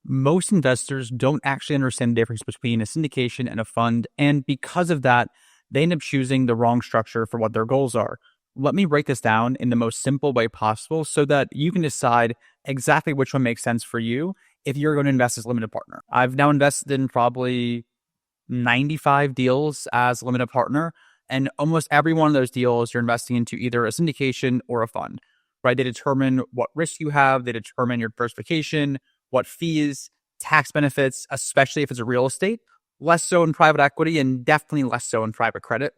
Most investors don't actually understand the difference between a syndication and a fund. And because of that, they end up choosing the wrong structure for what their goals are. Let me break this down in the most simple way possible so that you can decide exactly which one makes sense for you if you're going to invest as a limited partner. I've now invested in probably 95 deals as a limited partner. And almost every one of those deals, you're investing into either a syndication or a fund, right? They determine what risk you have. They determine your diversification, what fees, tax benefits, especially if it's a real estate, less so in private equity and definitely less so in private credit.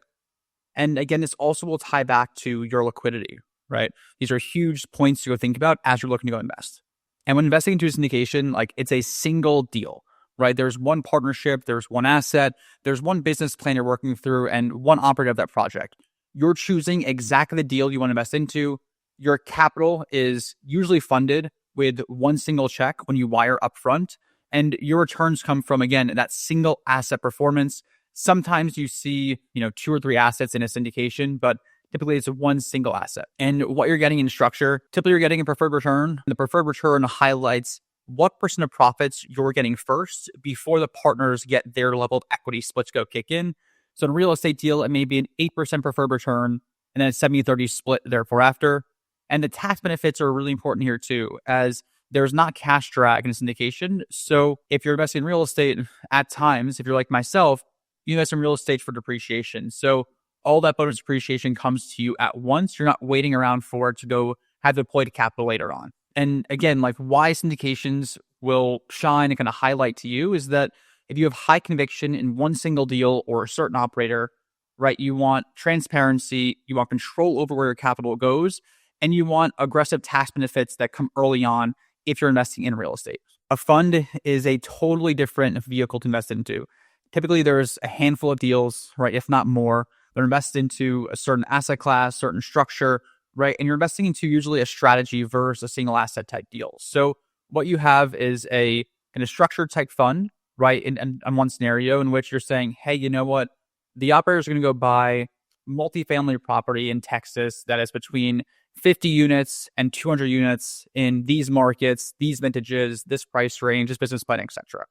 And again, this also will tie back to your liquidity, right? These are huge points to go think about as you're looking to go invest. And when investing into a syndication, like it's a single deal, right? There's one partnership, there's one asset, there's one business plan you're working through, and one operator of that project. You're choosing exactly the deal you want to invest into. Your capital is usually funded with one single check when you wire upfront, and your returns come from, again, that single asset performance. Sometimes you see, 2 or 3 assets in a syndication, but typically it's one single asset. And what you're getting in structure, typically you're getting a preferred return. The preferred return highlights what percent of profits you're getting first before the partners get their level of equity splits go kick in. So in a real estate deal, it may be an 8% preferred return and then a 70-30 split therefore after. And the tax benefits are really important here too, as there's not cash drag in a syndication. So if you're investing in real estate, at times, if you're like myself, you invest in real estate for depreciation. So all that bonus depreciation comes to you at once. You're not waiting around for it to go have deployed capital later on. And again, like why syndications will shine and kind of highlight to you is that if you have high conviction in one single deal or a certain operator, right, you want transparency, you want control over where your capital goes, and you want aggressive tax benefits that come early on if you're investing in real estate. A fund is a totally different vehicle to invest into. Typically, there's a handful of deals, right, if not more. They're invested into a certain asset class, certain structure, right? And you're investing into usually a strategy versus a single asset type deal. So what you have is a kind of structured type fund, right? In one scenario in which you're saying, hey, you know what? The operator is going to go buy multifamily property in Texas that is between 50 units and 200 units in these markets, these vintages, this price range, this business plan, etc.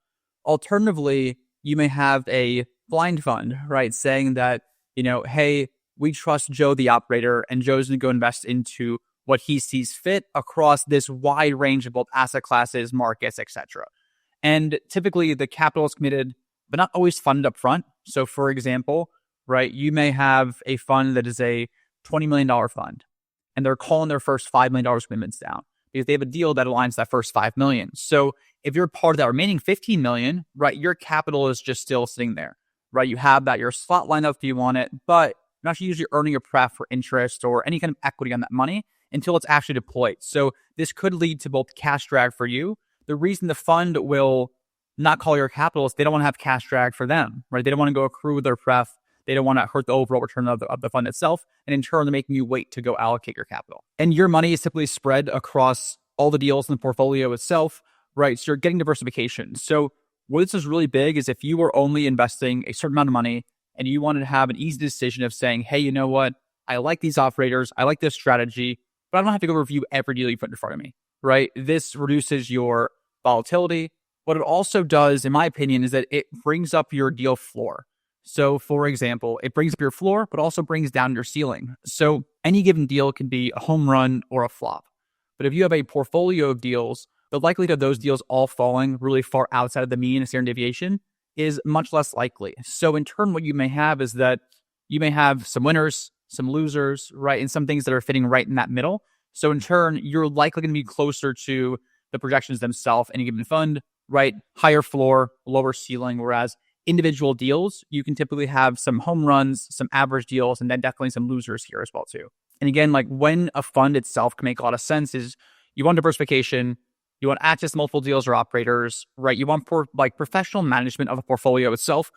Alternatively, you may have a blind fund, right? Saying that, hey, we trust Joe, the operator, and Joe's going to go invest into what he sees fit across this wide range of both asset classes, markets, etc. And typically the capital is committed, but not always funded up front. So for example, right, you may have a fund that is a $20 million fund, and they're calling their first $5 million commitments down because they have a deal that aligns that first $5 million. So if you're part of that remaining $15 million, right, your capital is just still sitting there, right? You have that, your slot lined up if you want it, but you're not usually earning a pref for interest or any kind of equity on that money until it's actually deployed. So this could lead to both cash drag for you. The reason the fund will not call your capital is they don't want to have cash drag for them, right? They don't want to go accrue their pref. They don't want to hurt the overall return of the fund itself. And in turn, they're making you wait to go allocate your capital. And your money is typically spread across all the deals in the portfolio itself, right? So you're getting diversification. So what this is really big is if you were only investing a certain amount of money and you wanted to have an easy decision of saying, hey, you know what? I like these operators. I like this strategy, but I don't have to go review every deal you put in front of me, right? This reduces your volatility. What it also does, in my opinion, is that it brings up your deal floor. So for example, it brings up your floor, but also brings down your ceiling. So any given deal can be a home run or a flop. But if you have a portfolio of deals, the likelihood of those deals all falling really far outside of the mean and standard deviation is much less likely. So in turn, what you may have is that you may have some winners, some losers, right? And some things that are fitting right in that middle. So in turn, you're likely going to be closer to the projections themselves in a given fund, right? Higher floor, lower ceiling, whereas individual deals, you can typically have some home runs, some average deals, and then definitely some losers here as well too. And again, like when a fund itself can make a lot of sense is you want diversification, you want access to multiple deals or operators, right? You want professional management of a portfolio itself,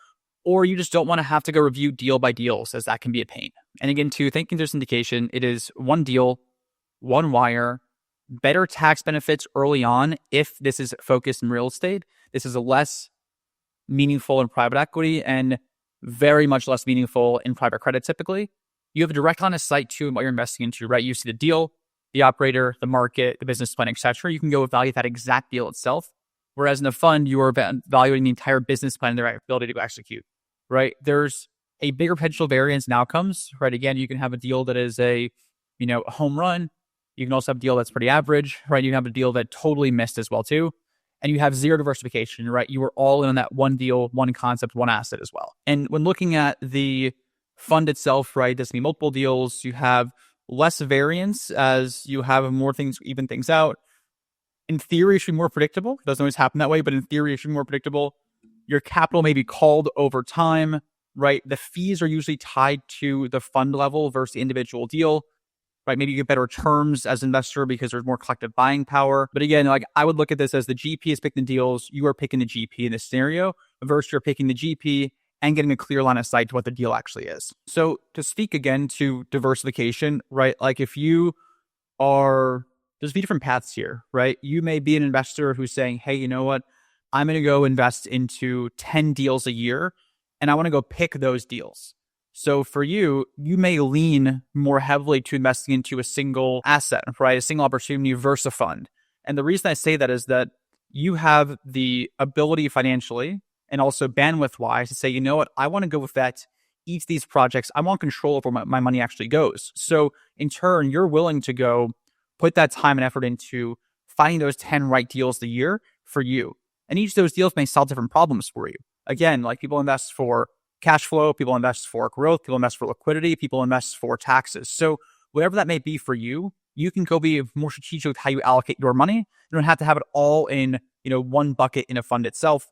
or you just don't want to have to go review deal by deal, as that can be a pain. And again, too, thinking through syndication, it is one deal, one wire, better tax benefits early on if this is focused in real estate. This is a less meaningful in private equity and very much less meaningful in private credit typically. You have a direct line of sight to what you're investing into, right? You see the deal, the operator, the market, the business plan, etc. You can go evaluate that exact deal itself. Whereas in a fund, you are evaluating the entire business plan and their ability to execute, right? There's a bigger potential variance in outcomes, right? Again, you can have a deal that is a home run. You can also have a deal that's pretty average, right? You can have a deal that totally missed as well too. And you have zero diversification, right? You were all in on that one deal, one concept, one asset as well. And when looking at the fund itself, right, there's going to be multiple deals. You have less variance as you have more things, even things out. In theory, it should be more predictable. It doesn't always happen that way, but in theory, it should be more predictable. Your capital may be called over time, right? The fees are usually tied to the fund level versus the individual deal, right? Maybe you get better terms as an investor because there's more collective buying power. But again, like I would look at this as the GP is picking the deals. You are picking the GP in this scenario versus you're picking the GP and getting a clear line of sight to what the deal actually is. So to speak again to diversification, right? Like if you are, there's different paths here, right? You may be an investor who's saying, hey, you know what? I'm going to go invest into 10 deals a year and I want to go pick those deals. So for you, you may lean more heavily to investing into a single asset, right? A single opportunity versus a fund. And the reason I say that is that you have the ability financially and also bandwidth wise to say, you know what, I want to go with that. Each of these projects, I want control over where my money actually goes. So in turn, you're willing to go put that time and effort into finding those 10 right deals a year for you. And each of those deals may solve different problems for you. Again, like people invest for cash flow, people invest for growth, people invest for liquidity, people invest for taxes. So whatever that may be for you, you can go be more strategic with how you allocate your money. You don't have to have it all in, one bucket in a fund itself.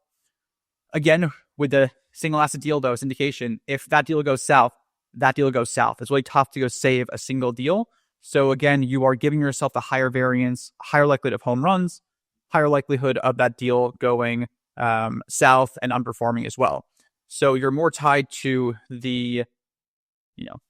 Again, with the single asset deal though, syndication, if that deal goes south, that deal goes south. It's really tough to go save a single deal. So again, you are giving yourself a higher variance, higher likelihood of home runs, higher likelihood of that deal going south and underperforming as well. So you're more tied to the,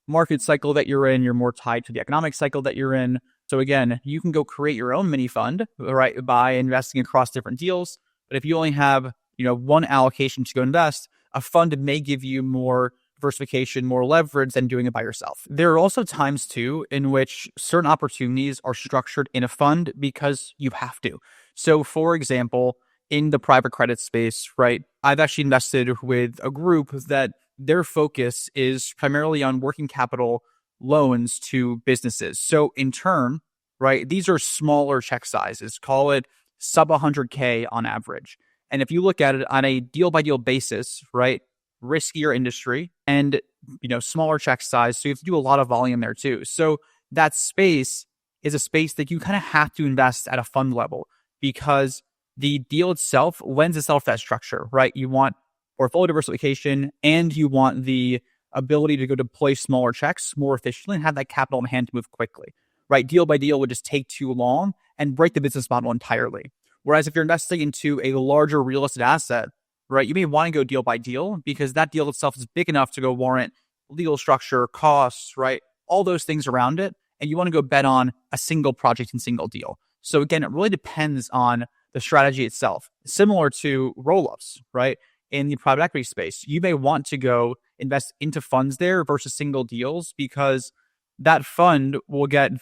market cycle that you're in. You're more tied to the economic cycle that you're in. So again, you can go create your own mini fund, right, by investing across different deals. But if you only have, one allocation to go invest, a fund may give you more diversification, more leverage than doing it by yourself. There are also times too in which certain opportunities are structured in a fund because you have to. So for example, in the private credit space, right, I've actually invested with a group that their focus is primarily on working capital loans to businesses. So in turn, right, these are smaller check sizes, call it sub 100K on average. And if you look at it on a deal by deal basis, right, riskier industry and, smaller check size. So you have to do a lot of volume there too. So that space is a space that you kind of have to invest at a fund level because the deal itself lends itself to that structure, right? You want portfolio diversification and you want the ability to go deploy smaller checks more efficiently and have that capital in hand to move quickly, right? Deal by deal would just take too long and break the business model entirely. Whereas if you're investing into a larger real estate asset, right, you may want to go deal by deal because that deal itself is big enough to go warrant legal structure, costs, right? All those things around it. And you want to go bet on a single project and single deal. So again, it really depends on the strategy itself. Similar to roll-ups, right? In the private equity space, you may want to go invest into funds there versus single deals because that fund will get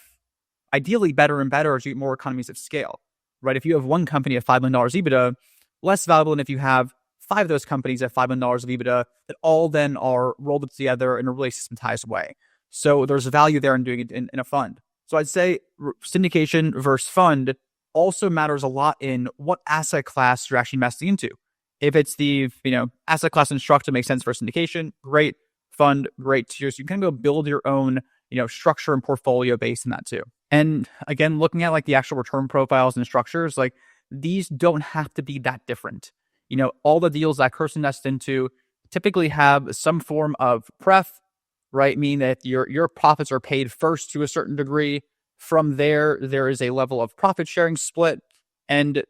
ideally better and better as you get more economies of scale, right? If you have one company at $5 million EBITDA, less valuable than if you have 5 of those companies at $5 million of EBITDA that all then are rolled up together in a really systematized way. So there's value there in doing it in a fund. So I'd say syndication versus fund also matters a lot in what asset class you're actually investing into. If it's the, asset class and structure makes sense for syndication, great. Fund, great too. So you can go build your own, structure and portfolio based on that too. And again, looking at like the actual return profiles and structures, like these don't have to be that different. All the deals that Kirsten invests into typically have some form of pref, right? Meaning that your profits are paid first to a certain degree. From there is a level of profit sharing split, and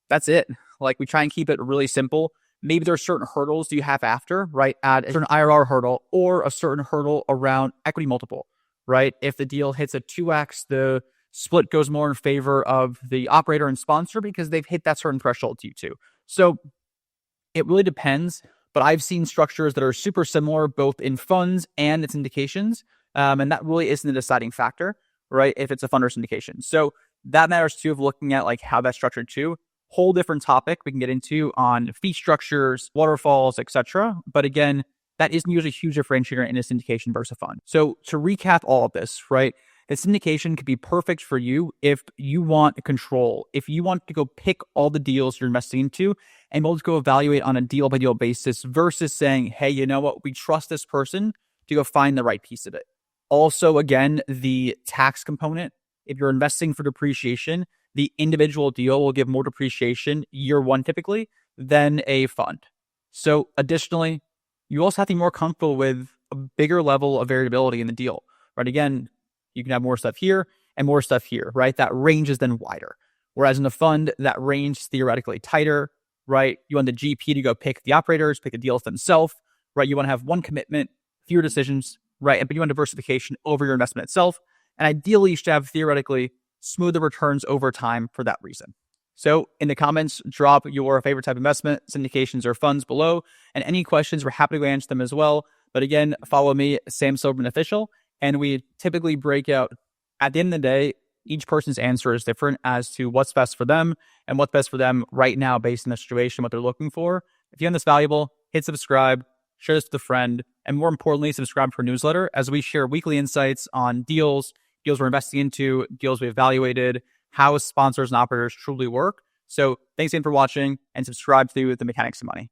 that's it. Like we try and keep it really simple. Maybe there are certain hurdles you have after, right? Add a certain IRR hurdle or a certain hurdle around equity multiple, right? If the deal hits a 2x, the split goes more in favor of the operator and sponsor because they've hit that certain threshold to you too. So it really depends, but I've seen structures that are super similar both in funds and its syndications, and that really isn't the deciding factor, right? If it's a fund or syndication. So that matters too of looking at like how that's structured too. whole different topic we can get into on fee structures, waterfalls, etc. But again, that isn't usually a huge differentiator in a syndication versus a fund. So to recap all of this, right? A syndication could be perfect for you if you want control, if you want to go pick all the deals you're investing into and be able to go evaluate on a deal by deal basis versus saying, hey, you know what? We trust this person to go find the right piece of it. Also, again, the tax component. If you're investing for depreciation, the individual deal will give more depreciation year one typically than a fund. So additionally, you also have to be more comfortable with a bigger level of variability in the deal, right? Again, you can have more stuff here and more stuff here, right? That range is then wider. Whereas in a fund, that range is theoretically tighter, right? You want the GP to go pick the operators, pick the deals themselves, right? You want to have one commitment, fewer decisions, right? But you want diversification over your investment itself. And ideally, you should have theoretically smoother returns over time for that reason. So in the comments, drop your favorite type of investment, syndications or funds below. And any questions, we're happy to answer them as well. But again, follow me, Sam Silverman Official. And we typically break out, at the end of the day, each person's answer is different as to what's best for them and what's best for them right now based on the situation, what they're looking for. If you find this valuable, hit subscribe, share this with a friend, and more importantly, subscribe to our newsletter as we share weekly insights on deals we're investing into, deals we evaluated, how sponsors and operators truly work. So thanks again for watching and subscribe to The Mechanics of Money.